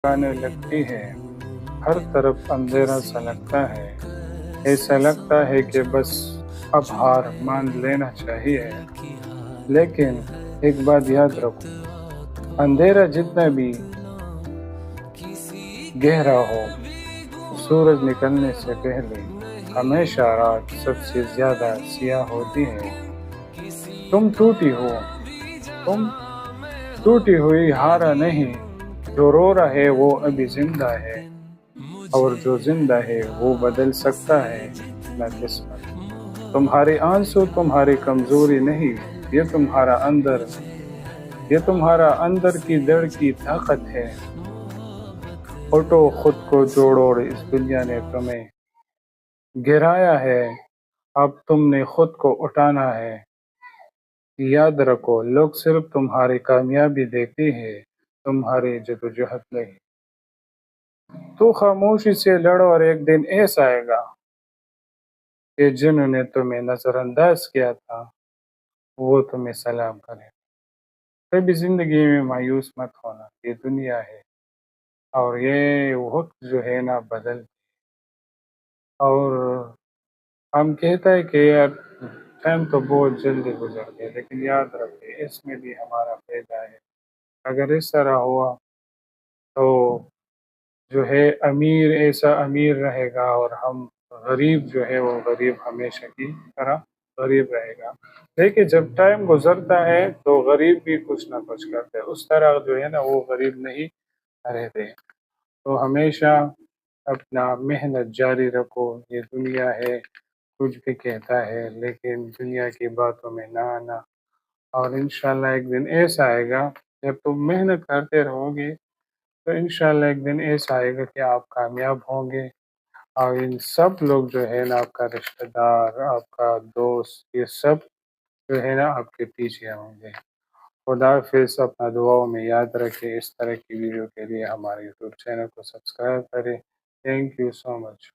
آنے لگتی ہے، ہر طرف اندھیرا سا لگتا ہے، ایسا لگتا ہے کہ بس اب ہار مان لینا چاہیے۔ لیکن ایک بات یاد رکھو، اندھیرا جتنا بھی گہرا ہو، سورج نکلنے سے پہلے ہمیشہ رات سب سے زیادہ سیاہ ہوتی ہے۔ تم ٹوٹی ہوئی ہارا نہیں، جو رو رہا ہے وہ ابھی زندہ ہے، اور جو زندہ ہے وہ بدل سکتا ہے اپنا قسمت۔ تمہارے آنسو تمہاری کمزوری نہیں، یہ تمہارا اندر کی دڑ کی طاقت ہے۔ اٹھو، خود کو جوڑو، اس دنیا نے تمہیں گرایا ہے، اب تم نے خود کو اٹھانا ہے۔ یاد رکھو، لوگ صرف تمہاری کامیابی دیکھتے ہیں، تمہاری جدوجہد نہیں۔ تو خاموشی سے لڑو، اور ایک دن ایسا آئے گا کہ جنہوں نے تمہیں نظر انداز کیا تھا وہ تمہیں سلام کرے۔ کبھی زندگی میں مایوس مت ہونا، یہ دنیا ہے اور یہ وقت جو ہے نا بدل، اور ہم کہتا ہے کہ یار ٹائم تو بہت جلدی گزر گیا، لیکن یاد رکھے اس میں بھی ہمارا فائدہ ہے۔ اگر اس طرح ہوا تو جو ہے امیر ایسا امیر رہے گا، اور ہم غریب جو ہے وہ غریب ہمیشہ کی طرح غریب رہے گا۔ لیکن جب ٹائم گزرتا ہے تو غریب بھی کچھ نہ کچھ کرتے، اس طرح جو ہے نا وہ غریب نہیں رہتے۔ تو ہمیشہ اپنا محنت جاری رکھو، یہ دنیا ہے کچھ بھی کہتا ہے، لیکن دنیا کی باتوں میں نہ آنا، اور انشاءاللہ ایک دن ایسا آئے گا جب تم محنت کرتے رہو گے تو انشاءاللہ ایک دن ایسا آئے گا کہ آپ کامیاب ہوں گے، اور ان سب لوگ جو ہے نا آپ کا رشتہ دار، آپ کا دوست، یہ سب جو ہے نا آپ کے پیچھے ہوں گے۔ خدا حافظ، اپنا دعاؤں میں یاد رکھے۔ اس طرح کی ویڈیو کے لیے ہمارے یوٹیوب چینل کو سبسکرائب کریں۔ Thank you so much.